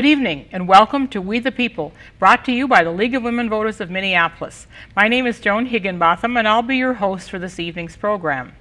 Good evening and welcome to We the People, brought to you by the League of Women Voters of Minneapolis. My name is Joan Higginbotham and I'll be your host for this evening's program.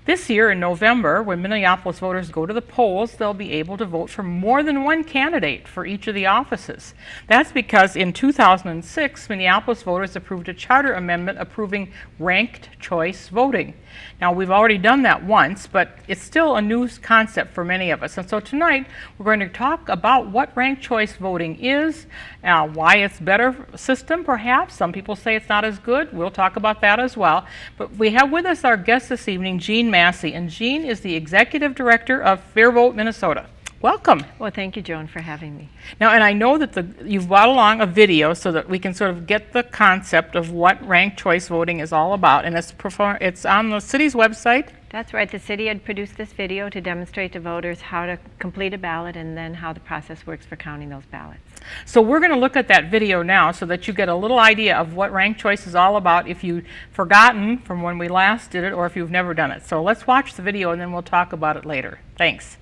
This year in November, when Minneapolis voters go to the polls, they'll be able to vote for more than one candidate for each of the offices. That's because in 2006, Minneapolis voters approved a charter amendment approving ranked choice voting. Now, we've already done that once, but it's still a new concept for many of us. And so tonight, we're going to talk about what ranked choice voting is, why it's a better system, perhaps. Some people say it's not as good. We'll talk about that as well. But we have with us our guest this evening, Jeanne Massey, and Jeanne is the Executive Director of Fair Vote Minnesota. Welcome. Well, thank you, Joan, for having me. Now, and I know that you've brought along a video so that we can sort of get the concept of what ranked choice voting is all about, and it's on the city's website. That's right. The city had produced this video to demonstrate to voters how to complete a ballot and then how the process works for counting those ballots. So we're going to look at that video now so that you get a little idea of what ranked choice is all about if you've forgotten from when we last did it or if you've never done it. So let's watch the video and then we'll talk about it later. Thanks.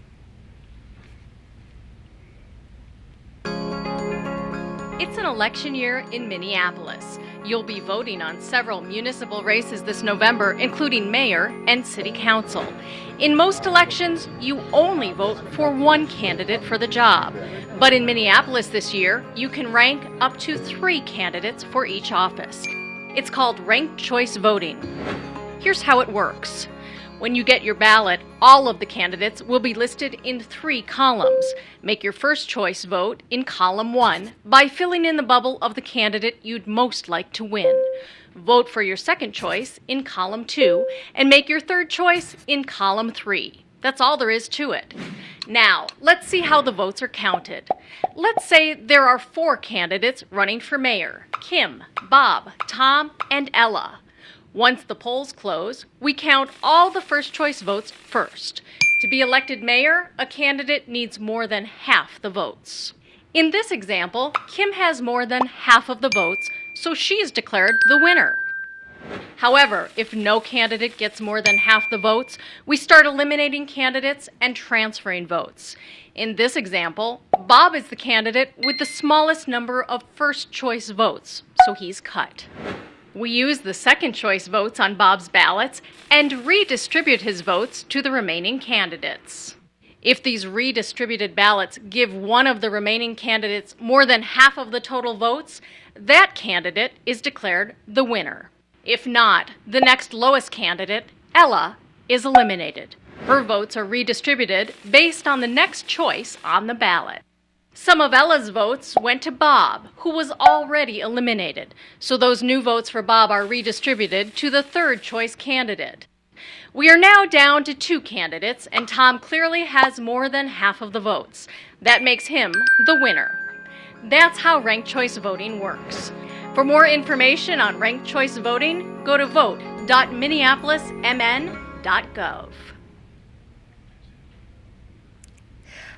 It's an election year in Minneapolis. You'll be voting on several municipal races this November, including mayor and city council. In most elections, you only vote for one candidate for the job. But in Minneapolis this year, you can rank up to 3 candidates for each office. It's called ranked choice voting. Here's how it works. When you get your ballot, all of the candidates will be listed in 3 columns. Make your first choice vote in column 1 by filling in the bubble of the candidate you'd most like to win. Vote for your second choice in column 2 and make your third choice in column 3. That's all there is to it. Now, let's see how the votes are counted. Let's say there are 4 candidates running for mayor: Kim, Bob, Tom, and Ella. Once the polls close, we count all the first choice votes first. To be elected mayor, a candidate needs more than half the votes. In this example, Kim has more than half of the votes, so she is declared the winner. However, if no candidate gets more than half the votes, we start eliminating candidates and transferring votes. In this example, Bob is the candidate with the smallest number of first choice votes, so he's cut. We use the second choice votes on Bob's ballots and redistribute his votes to the remaining candidates. If these redistributed ballots give one of the remaining candidates more than half of the total votes, that candidate is declared the winner. If not, the next lowest candidate, Ella, is eliminated. Her votes are redistributed based on the next choice on the ballot. Some of Ella's votes went to Bob, who was already eliminated, so those new votes for Bob are redistributed to the third choice candidate. We are now down to 2 candidates, and Tom clearly has more than half of the votes. That makes him the winner. That's how ranked choice voting works. For more information on ranked choice voting, go to vote.minneapolismn.gov.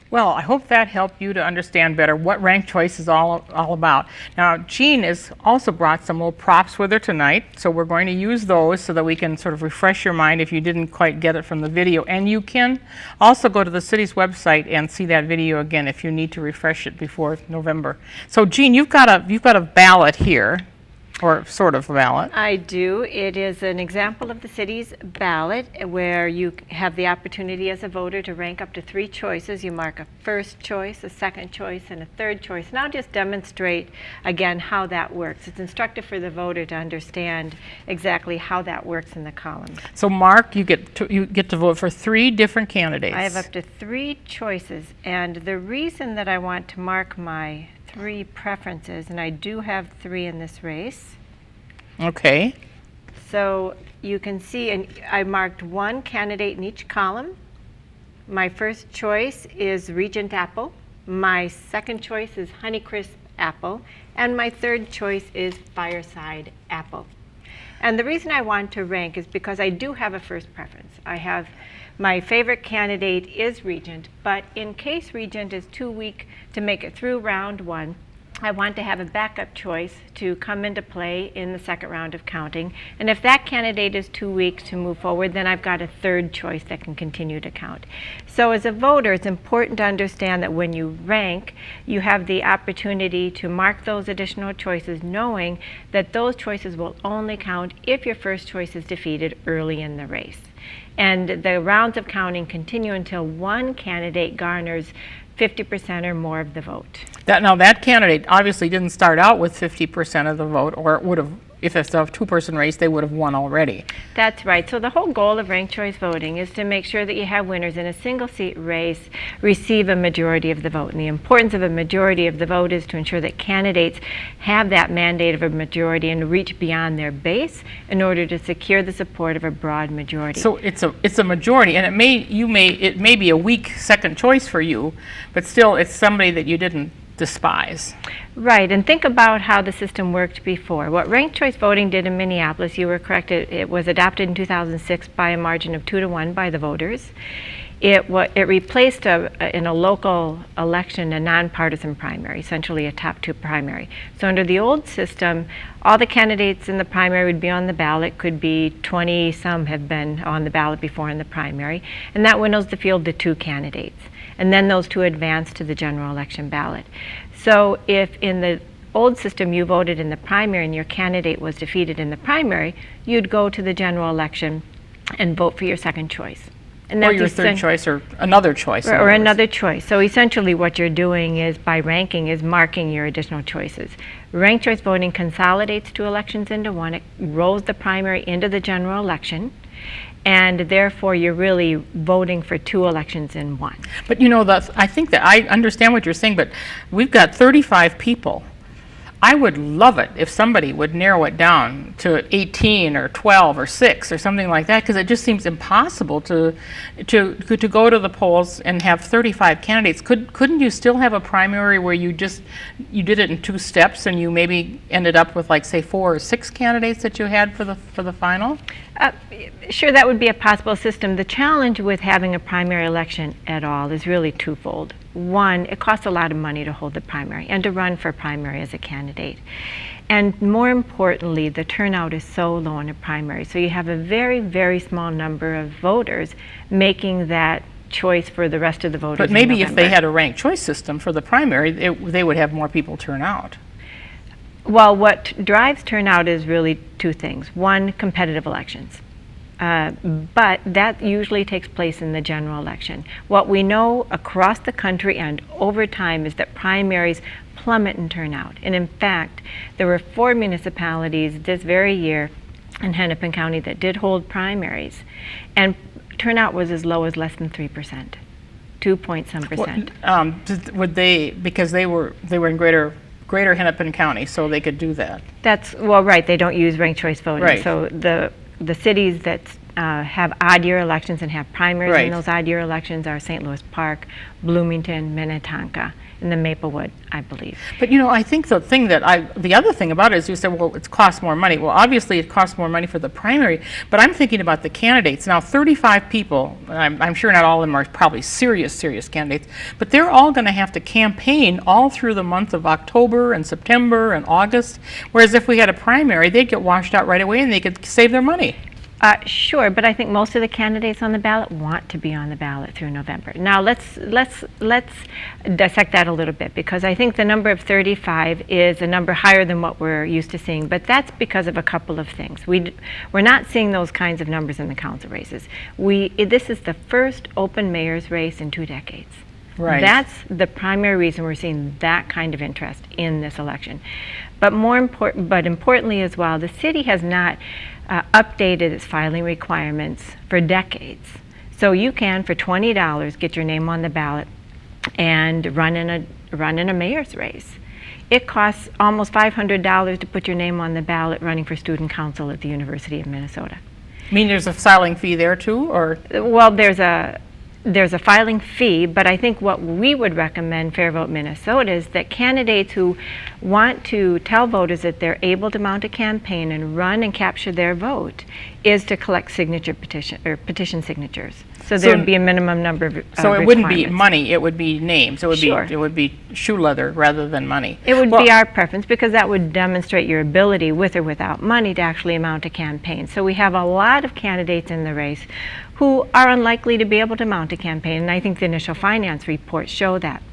Well, I hope that helped you to understand better what ranked choice is all about. Now, Jeanne has also brought some little props with her tonight, so we're going to use those so that we can sort of refresh your mind if you didn't quite get it from the video. And you can also go to the city's website and see that video again if you need to refresh it before November. So, Jeanne, you've got a ballot here. Or sort of a ballot. I do. It is an example of the city's ballot where you have the opportunity as a voter to rank up to 3 choices. You mark a first choice, a second choice, and a third choice. And I'll just demonstrate again how that works. It's instructive for the voter to understand exactly how that works in the columns. So Mark, you get to vote for 3 different candidates. I have up to 3 choices, and the reason that I want to mark my 3 preferences, and I do have 3 in this race. Okay. So you can see, and I marked 1 candidate in each column. My first choice is Regent Apple. My second choice is Honeycrisp Apple. And my third choice is Fireside Apple. And the reason I want to rank is because I do have a first preference. My favorite candidate is Regent, but in case Regent is too weak to make it through round 1, I want to have a backup choice to come into play in the second round of counting. And if that candidate is too weak to move forward, then I've got a third choice that can continue to count. So as a voter, it's important to understand that when you rank, you have the opportunity to mark those additional choices, knowing that those choices will only count if your first choice is defeated early in the race. And the rounds of counting continue until one candidate garners 50% or more of the vote. Now that candidate obviously didn't start out with 50% of the vote, or it would have, if it's a two-person race, they would have won already. That's right. So the whole goal of ranked choice voting is to make sure that you have winners in a single seat race receive a majority of the vote. And the importance of a majority of the vote is to ensure that candidates have that mandate of a majority and reach beyond their base in order to secure the support of a broad majority. So it's a majority, and it may be a weak second choice for you, but still it's somebody that you didn't despise. Right, and think about how the system worked before. What ranked choice voting did in Minneapolis, you were correct, it was adopted in 2006 by a margin of 2-1 by the voters. It replaced in a local election a nonpartisan primary, essentially a top two primary. So under the old system, all the candidates in the primary would be on the ballot, could be 20, some have been on the ballot before in the primary, and that winnows the field to two candidates. And then those two advance to the general election ballot. So if in the old system you voted in the primary and your candidate was defeated in the primary, you'd go to the general election and vote for your second choice. And or your third choice, or another choice. Or another choice. So essentially what you're doing is, by ranking, is marking your additional choices. Ranked choice voting consolidates two elections into one. It rolls the primary into the general election. And therefore, you're really voting for two elections in one. But you know, I think that I understand what you're saying, but we've got 35 people. I would love it if somebody would narrow it down to 18 or 12 or 6 or something like that, because it just seems impossible to go to the polls and have 35 candidates. Couldn't you still have a primary where you did it in 2 steps and you maybe ended up with, like, say 4 or 6 candidates that you had for the final? Sure, that would be a possible system. The challenge with having a primary election at all is really twofold. One, it costs a lot of money to hold the primary and to run for primary as a candidate. And more importantly, the turnout is so low in a primary. So you have a very, very small number of voters making that choice for the rest of the voters. But maybe if they had a ranked choice system for the primary, they would have more people turn out. Well, what drives turnout is really 2 things. One, competitive elections. But that usually takes place in the general election. What we know across the country and over time is that primaries plummet in turnout. And in fact, there were 4 municipalities this very year in Hennepin County that did hold primaries, and turnout was as low as less than 3%, 2-point-some%. Would they, because they were in greater Hennepin County, so they could do that? That's, well, right, they don't use ranked choice voting. Right. So the cities that have odd year elections and have primaries Right. in those odd year elections are St. Louis Park, Bloomington, Minnetonka, and the Maplewood, I believe. But you know, I think the other thing about it is, you said, well, it costs more money. Well, obviously it costs more money for the primary, but I'm thinking about the candidates. Now, 35 people, I'm sure not all of them are probably serious candidates, but they're all going to have to campaign all through the month of October and September and August, whereas if we had a primary, they'd get washed out right away and they could save their money. Sure, but I think most of the candidates on the ballot want to be on the ballot through November. Now let's dissect that a little bit, because I think the number of 35 is a number higher than what we're used to seeing, but that's because of a couple of things. We're not seeing those kinds of numbers in the council races. This is the first open mayor's race in 2 decades. Right. That's the primary reason we're seeing that kind of interest in this election. But importantly as well, the city has not updated its filing requirements for decades. So you can, for $20, get your name on the ballot and run in a mayor's race. It costs almost $500 to put your name on the ballot running for student council at the University of Minnesota. You mean there's a filing fee there too, or? Well, there's there's a filing fee, but I think what we would recommend Fair Vote Minnesota is that candidates who want to tell voters that they're able to mount a campaign and run and capture their vote is to collect petition signatures. So there would be a minimum number of So it wouldn't be money, it would be names. It would Sure. be, it would be shoe leather rather than money. It would be our preference, because that would demonstrate your ability, with or without money, to actually mount a campaign. So we have a lot of candidates in the race who are unlikely to be able to mount a campaign, and I think the initial finance reports show that.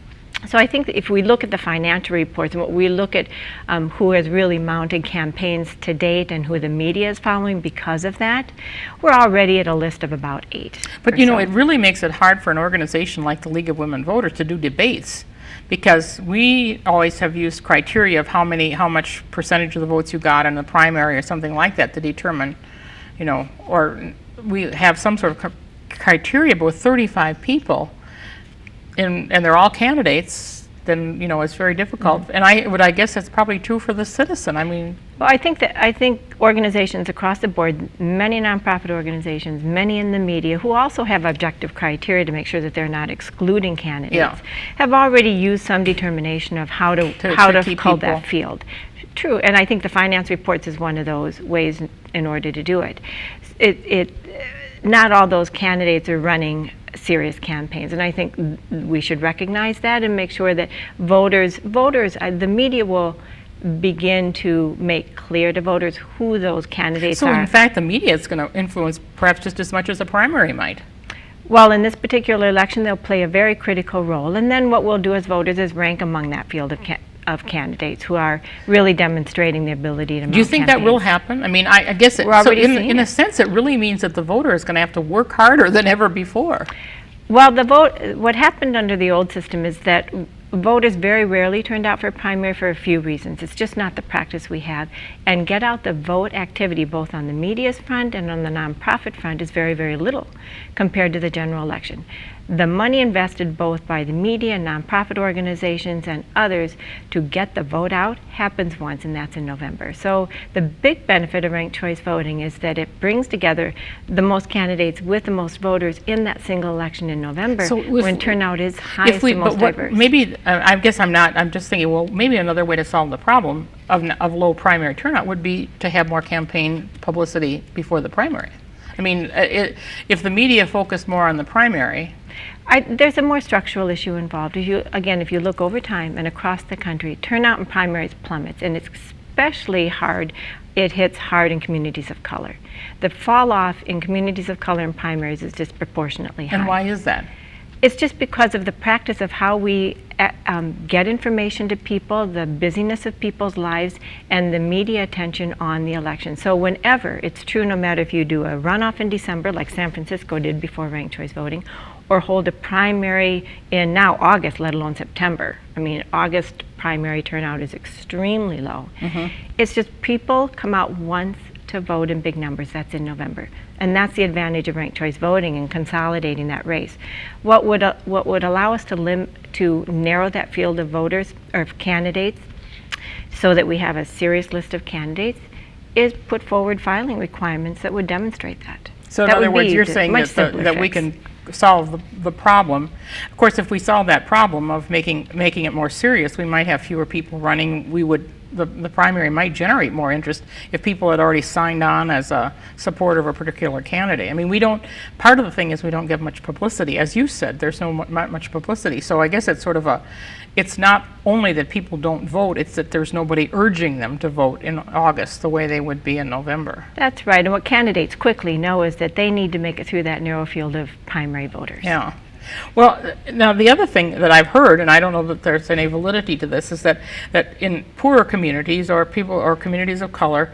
So I think that if we look at the financial reports and what we look at who has really mounted campaigns to date and who the media is following because of that, we're already at a list of about 8. But you know, it really makes it hard for an organization like the League of Women Voters to do debates, because we always have used criteria of how much percentage of the votes you got in the primary or something like that to determine, you know, or we have some sort of criteria, but with 35 people, and they're all candidates, then, you know, it's very difficult. And I guess that's probably true for the citizen. I mean, well, I think organizations across the board, many nonprofit organizations, many in the media, who also have objective criteria to make sure that they're not excluding candidates, have already used some determination of how to cull that field. True, and I think the finance reports is one of those ways in order to do it. Not all those candidates are running serious campaigns, and I think we should recognize that and make sure that voters, the media will begin to make clear to voters who those candidates are. So in fact, the media is going to influence perhaps just as much as a primary might. Well, in this particular election, they'll play a very critical role, and then what we'll do as voters is rank among that field of candidates who are really demonstrating the ability to mount Do you think campaigns. that will happen? I mean, I guess We're already so seeing in a it. sense, it really means that the voter is going to have to work harder than ever before. Well, what happened under the old system is that voters very rarely turned out for a primary for a few reasons. It's just not the practice we have. And get out the vote activity, both on the media's front and on the nonprofit front, is very, very little compared to the general election. The money invested both by the media, nonprofit organizations, and others to get the vote out happens once, and that's in November. So the big benefit of ranked choice voting is that it brings together the most candidates with the most voters in that single election in November, So when turnout is highest and most diverse. Maybe, I guess I'm just thinking, well, maybe another way to solve the problem of low primary turnout would be to have more campaign publicity before the primary. I mean, if the media focused more on the primary. There's a more structural issue involved. If you look over time and across the country, turnout in primaries plummets, and it's especially hard. It hits hard in communities of color. The fall off in communities of color in primaries is disproportionately high. And why is that? It's just because of the practice of how we get information to people, the busyness of people's lives, and the media attention on the election. So whenever, it's true no matter if you do a runoff in December, like San Francisco did before ranked choice voting, or hold a primary in now August, let alone September. I mean, August primary turnout is extremely low. It's just people come out once to vote in big numbers. That's in November. And that's the advantage of ranked choice voting and consolidating that race. What would allow us to narrow that field of voters or of candidates so that we have a serious list of candidates is put forward filing requirements that would demonstrate that. So in other words, you're saying that we can solve the problem. Of course, if we solve that problem of making it more serious, we might have fewer people running. The primary might generate more interest if people had already signed on as a supporter of a particular candidate. I mean, part of the thing is we don't give much publicity. As you said, there's not much publicity. So I guess it's it's not only that people don't vote, it's that there's nobody urging them to vote in August the way they would be in November. That's right. And what candidates quickly know is that they need to make it through that narrow field of primary voters. Yeah. Well, now the other thing that I've heard, and I don't know that there's any validity to this, is that in poorer communities or communities of color,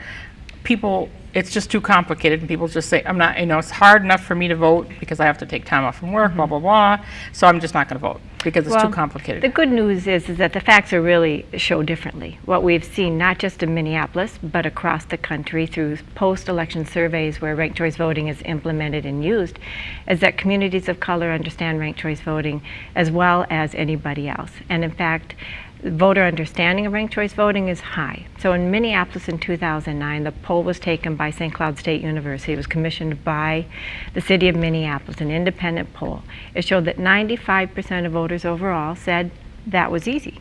it's just too complicated, and people just say, it's hard enough for me to vote because I have to take time off from work, blah, blah, blah, so I'm just not going to vote because it's too complicated. The good news is that the facts are really show differently. What we've seen, not just in Minneapolis, but across the country through post-election surveys where ranked choice voting is implemented and used, is that communities of color understand ranked choice voting as well as anybody else. And in fact, voter understanding of ranked choice voting is high. So in Minneapolis in 2009, the poll was taken by St. Cloud State University. It was commissioned by the city of Minneapolis, an independent poll. It showed that 95% of voters overall said that was easy.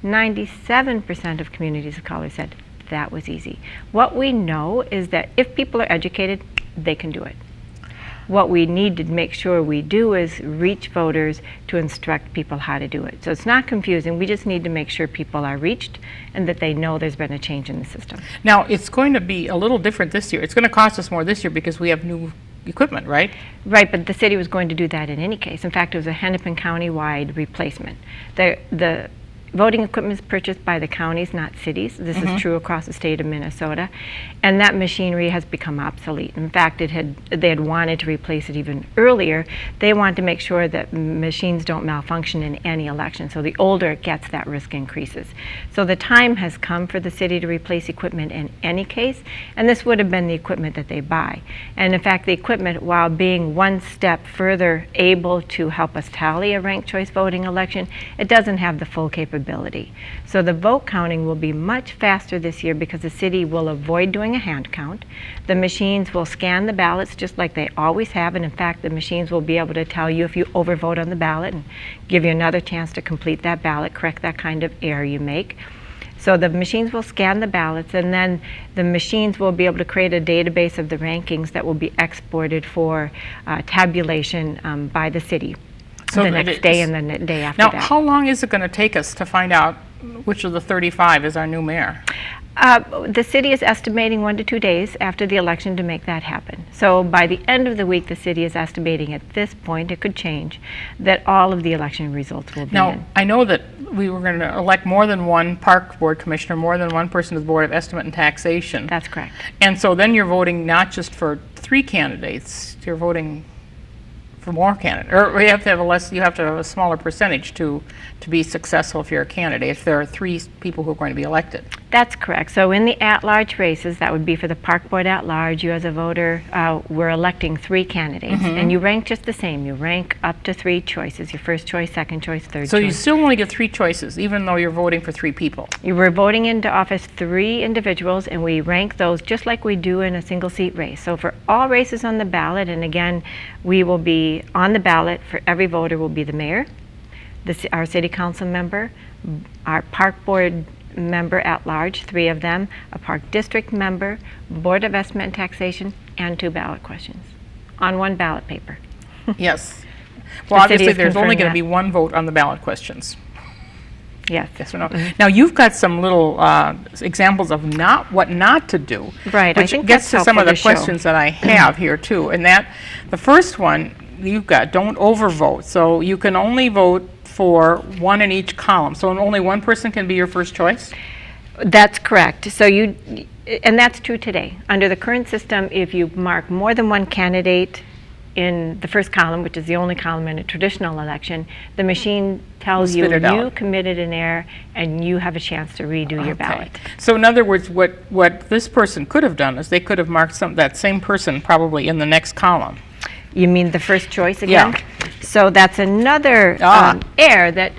97% of communities of color said that was easy. What we know is that if people are educated, they can do it. What we need to make sure we do is reach voters to instruct people how to do it. So it's not confusing. We just need to make sure people are reached and that they know there's been a change in the system. Now, it's going to be a little different this year. It's going to cost us more this year because we have new equipment, right? Right, but the city was going to do that in any case. In fact, it was a Hennepin County-wide replacement. The voting equipment is purchased by the counties, not cities. This is true across the state of Minnesota. And that machinery has become obsolete. In fact, they had wanted to replace it even earlier. They want to make sure that machines don't malfunction in any election. So the older it gets, that risk increases. So the time has come for the city to replace equipment in any case. And this would have been the equipment that they buy. And in fact, the equipment, while being one step further able to help us tally a ranked choice voting election, it doesn't have the full capability. So the vote counting will be much faster this year because the city will avoid doing a hand count. The machines will scan the ballots just like they always have, and in fact the machines will be able to tell you if you overvote on the ballot and give you another chance to complete that ballot, correct that kind of error you make. So the machines will scan the ballots, and then the machines will be able to create a database of the rankings that will be exported for tabulation by the city. So the next day and the day after that. Now, how long is it going to take us to find out which of the 35 is our new mayor? The city is estimating 1 to 2 days after the election to make that happen. So by the end of the week, the city is estimating at this point, it could change, that all of the election results will be Now, in. I know that we were going to elect more than one park board commissioner, more than one person to the Board of Estimate and Taxation. That's correct. And so then you're voting not just for 3 candidates, you're voting for more candidates, or you have to have a smaller percentage to be successful if you're a candidate, if there are 3 people who are going to be elected. That's correct. So in the at-large races, that would be for the park board at-large, you as a voter, we're electing 3 candidates, and you rank just the same. You rank up to 3 choices, your first choice, second choice, third choice. So you still only get 3 choices, even though you're voting for 3 people? You were voting into office 3 individuals, and we rank those just like we do in a single seat race. So for all races on the ballot, and again, we will be on the ballot for every voter will be the mayor, our city council member, our park board member at large, 3 of them, a park district member, Board of Estimate and Taxation, and 2 ballot questions on 1 ballot paper. Yes. Well, obviously there's only going to that. be 1 vote on the ballot questions. Yes. Yes or no? Now you've got some little examples of what not to do. Right. Which I think gets that's to some of the helpful to show. questions that I have here too. And the first one you've got, don't overvote. So you can only vote for 1 in each column. So only 1 person can be your first choice? That's correct. So and that's true today. Under the current system, if you mark more than 1 candidate in the first column, which is the only column in a traditional election, the machine tells you committed an error and you have a chance to redo your ballot. So in other words, what this person could have done is they could have marked that same person probably in the next column. You mean the first choice again? Yeah. So that's another error that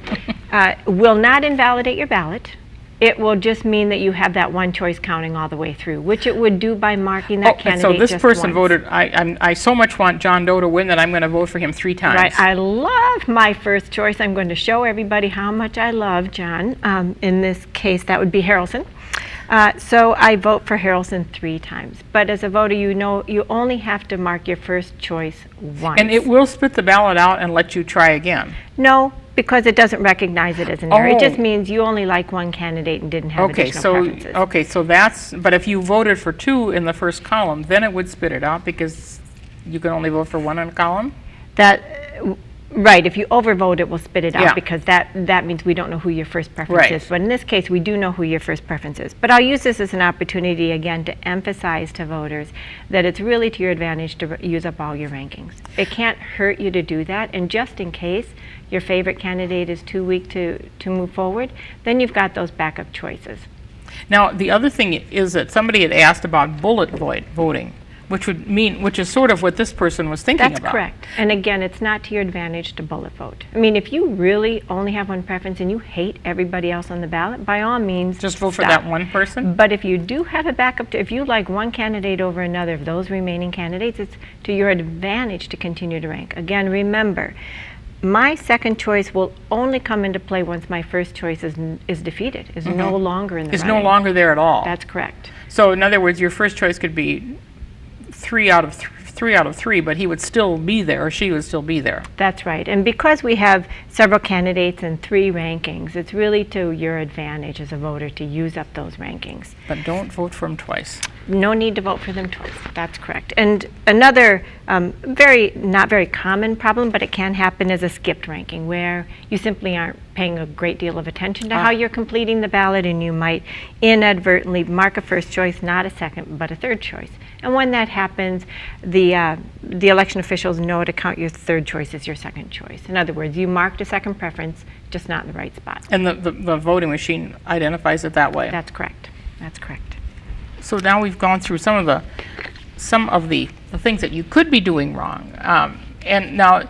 will not invalidate your ballot. It will just mean that you have that 1 choice counting all the way through, which it would do by marking that candidate so this just person once. voted, I so much want John Doe to win that I'm going to vote for him 3 times. Right. I love my first choice. I'm going to show everybody how much I love John. In this case, that would be Harrelson. So I vote for Harrelson 3 times. But as a voter, you know you only have to mark your first choice once. And it will spit the ballot out and let you try again? No, because it doesn't recognize it as an error. It just means you only like 1 candidate and didn't have additional preferences. Okay, so but if you voted for 2 in the first column, then it would spit it out because you can only vote for 1 in a column? Right, if you overvote, it will spit it out Yeah. because that means we don't know who your first preference is. But in this case, we do know who your first preference is. But I'll use this as an opportunity again to emphasize to voters that it's really to your advantage to use up all your rankings. It can't hurt you to do that, and just in case your favorite candidate is too weak to move forward, then you've got those backup choices. Now, the other thing is that somebody had asked about bullet voting. which is sort of what this person was thinking That's about. correct. And again, it's not to your advantage to bullet vote. I mean, if you really only have one preference and you hate everybody else on the ballot, by all means, Just vote for stop. that one person? But if you do have a backup, if you like one candidate over another of those remaining candidates, it's to your advantage to continue to rank. Again, remember, my second choice will only come into play once my first choice is defeated, is no longer in the Is no running. longer there at all. That's correct. So in other words, your first choice could be three out of three, but he would still be there, or she would still be there. That's right. And because we have several candidates and 3 rankings, it's really to your advantage as a voter to use up those rankings. But don't vote for him twice. No need to vote for them twice. That's correct. And another not very common problem, but it can happen, is a skipped ranking, where you simply aren't paying a great deal of attention to how you're completing the ballot, and you might inadvertently mark a first choice, not a second, but a third choice. And when that happens, the election officials know to count your third choice as your second choice. In other words, you marked a second preference, just not in the right spot. And the voting machine identifies it that way. That's correct. That's correct. So now we've gone through some of the things that you could be doing wrong. And now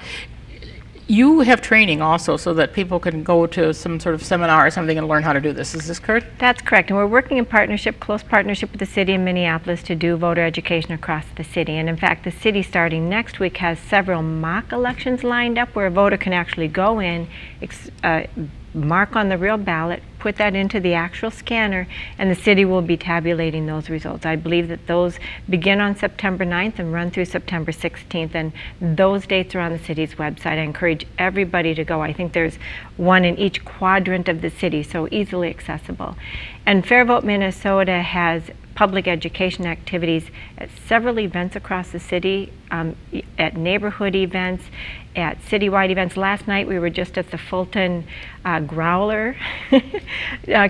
you have training also so that people can go to some sort of seminar or something and learn how to do this. Is this correct? That's correct. And we're working in close partnership with the city of Minneapolis to do voter education across the city. And in fact, the city starting next week has several mock elections lined up where a voter can actually go in, mark on the real ballot, put that into the actual scanner, and the city will be tabulating those results. I believe that those begin on September 9th and run through September 16th, and those dates are on the city's website. I encourage everybody to go. I think there's one in each quadrant of the city, so easily accessible. And Fair Vote Minnesota has public education activities at several events across the city, at neighborhood events, at citywide events. Last night we were just at the Fulton Growler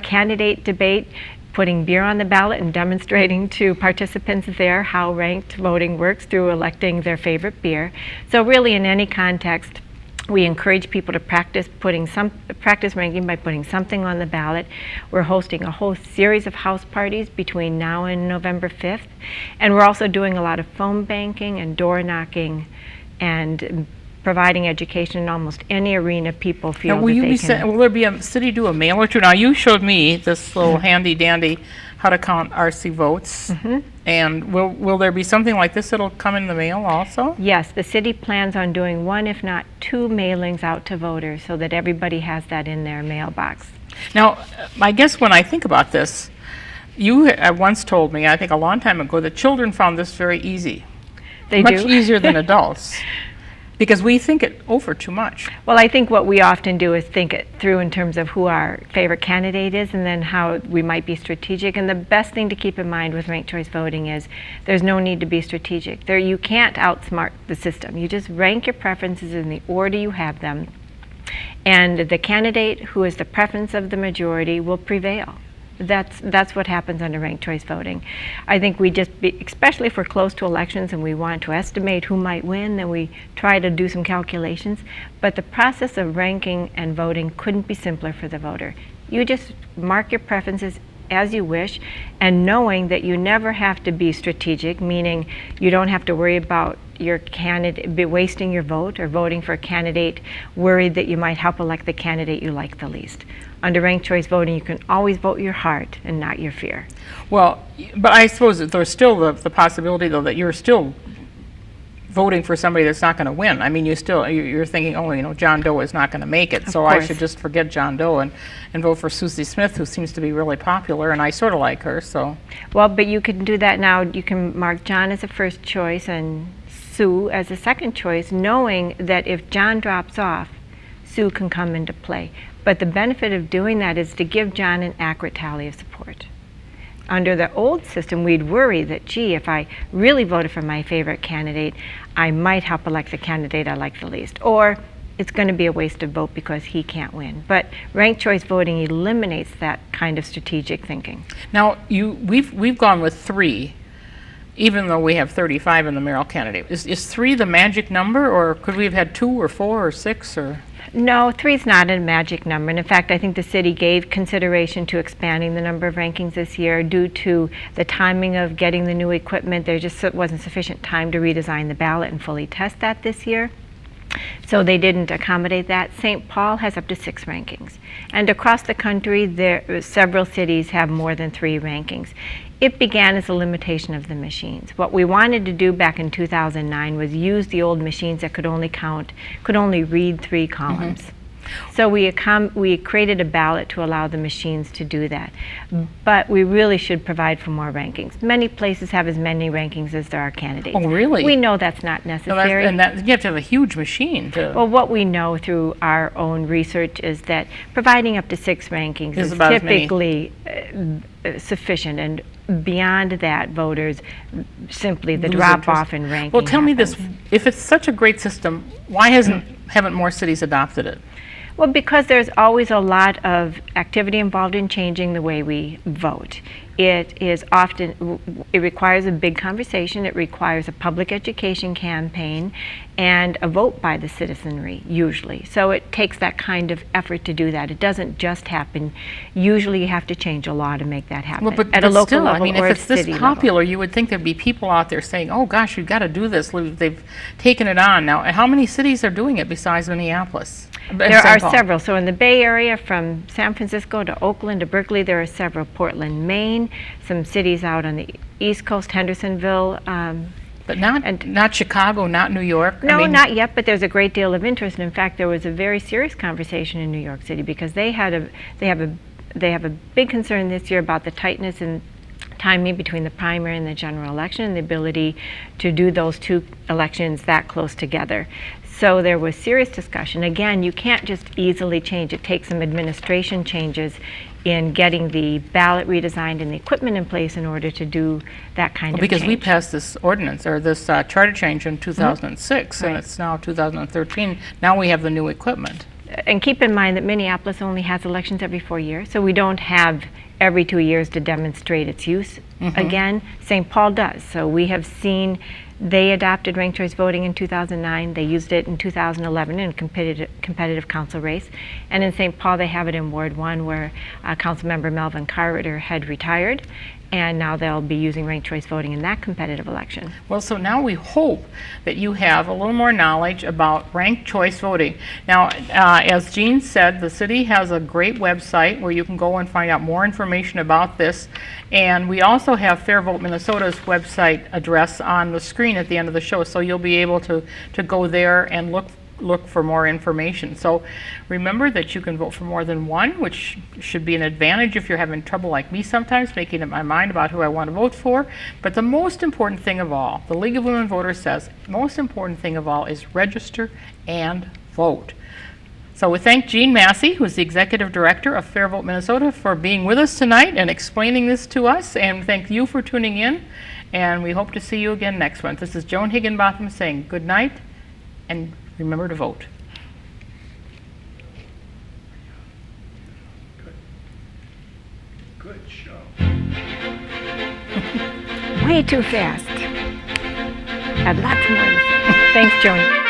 candidate debate, putting beer on the ballot and demonstrating to participants there how ranked voting works through electing their favorite beer. So really, in any context, we encourage people to practice ranking by putting something on the ballot. We're hosting a whole series of house parties between now and November 5th. And we're also doing a lot of phone banking and door knocking and providing education in almost any arena people feel that they can. Will there be a city do a mail or two? Now you showed me this little handy dandy how to count RC votes. And will there be something like this that'll come in the mail also? Yes, the city plans on doing 1, if not 2 mailings out to voters so that everybody has that in their mailbox. Now, I guess when I think about this, you once told me, I think a long time ago, that children found this very easy. They much do. easier than adults. Because we think it over too much. Well, I think what we often do is think it through in terms of who our favorite candidate is and then how we might be strategic. And the best thing to keep in mind with ranked choice voting is there's no need to be strategic. You can't outsmart the system. You just rank your preferences in the order you have them, and the candidate who is the preference of the majority will prevail. That's what happens under ranked choice voting. I think we especially if we're close to elections and we want to estimate who might win, then we try to do some calculations. But the process of ranking and voting couldn't be simpler for the voter. You just mark your preferences as you wish, and knowing that you never have to be strategic, meaning you don't have to worry about your candidate wasting your vote or voting for a candidate worried that you might help elect the candidate you like the least. Under ranked choice voting, you can always vote your heart and not your fear. Well, but I suppose that there's still the possibility, though, that you're still voting for somebody that's not going to win. I mean, you're thinking, oh, you know, John Doe is not going to make it, so I should just forget John Doe and vote for Susie Smith, who seems to be really popular, and I sort of like her, so. Well, but you can do that now. You can mark John as a first choice and Sue as a second choice, knowing that if John drops off, Sue can come into play. But the benefit of doing that is to give John an accurate tally of support. Under the old system, we'd worry that, gee, if I really voted for my favorite candidate, I might help elect the candidate I like the least. Or it's going to be a wasted vote because he can't win. But ranked choice voting eliminates that kind of strategic thinking. Now, we've gone with 3 even though we have 35 in the mayoral candidate. Is 3 the magic number, or could we have had 2 or 4 or 6 or? No, 3 is not a magic number. And in fact, I think the city gave consideration to expanding the number of rankings this year due to the timing of getting the new equipment. There just wasn't sufficient time to redesign the ballot and fully test that this year. So they didn't accommodate that. St. Paul has up to 6 rankings. And across the country, several cities have more than 3 rankings. It began as a limitation of the machines. What we wanted to do back in 2009 was use the old machines that could only read 3 columns. So we created a ballot to allow the machines to do that. But we really should provide for more rankings. Many places have as many rankings as there are candidates. Oh, really? We know that's not necessary. You have to have a huge machine to... Well, what we know through our own research is that providing up to 6 rankings is typically sufficient, and beyond that, voters simply the drop-off in ranking. Well, tell me happens. this, if it's such a great system, why haven't more cities adopted it? Well, because there's always a lot of activity involved in changing the way we vote. It requires a big conversation, it requires a public education campaign, and a vote by the citizenry, usually. So it takes that kind of effort to do that. It doesn't just happen. Usually you have to change a law to make that happen. Well, but at a local still, level, I mean, or if it's this city popular, level. you would think there'd be people out there saying, oh gosh, you've got to do this. They've taken it on. Now, how many cities are doing it besides Minneapolis? There are several. So in the Bay Area, from San Francisco to Oakland to Berkeley, there are several. Portland, Maine, some cities out on the East Coast, Hendersonville. But not Chicago, not New York? No, not yet, but there's a great deal of interest. In fact, there was a very serious conversation in New York City because they have a big concern this year about the tightness and timing between the primary and the general election and the ability to do those 2 elections that close together. So there was serious discussion. Again, you can't just easily change. It takes some administration changes in getting the ballot redesigned and the equipment in place in order to do that kind of change. Because we passed this ordinance, or this charter change in 2006, and it's now 2013. Now we have the new equipment. And keep in mind that Minneapolis only has elections every 4 years, so we don't have every 2 years to demonstrate its use again. St. Paul does. So we have seen they adopted ranked choice voting in 2009. They used it in 2011 in a competitive council race. And in St. Paul, they have it in Ward 1 where Councilmember Melvin Carter had retired. And now they'll be using ranked choice voting in that competitive election. Well, so now we hope that you have a little more knowledge about ranked choice voting. Now, as Jeanne said, the city has a great website where you can go and find out more information about this. And we also have Fair Vote Minnesota's website address on the screen at the end of the show, so you'll be able to go there and look for more information. So remember that you can vote for more than one, which should be an advantage if you're having trouble like me sometimes making up my mind about who I want to vote for. But the most important thing of all, the League of Women Voters says, most important thing of all is register and vote. So we thank Jeanne Massey, who's the Executive Director of Fair Vote Minnesota, for being with us tonight and explaining this to us, and thank you for tuning in, and we hope to see you again next month. This is Joan Higginbotham saying good night, and remember to vote. Good show. Way too fast. Had lots more to say. Thanks, Joni.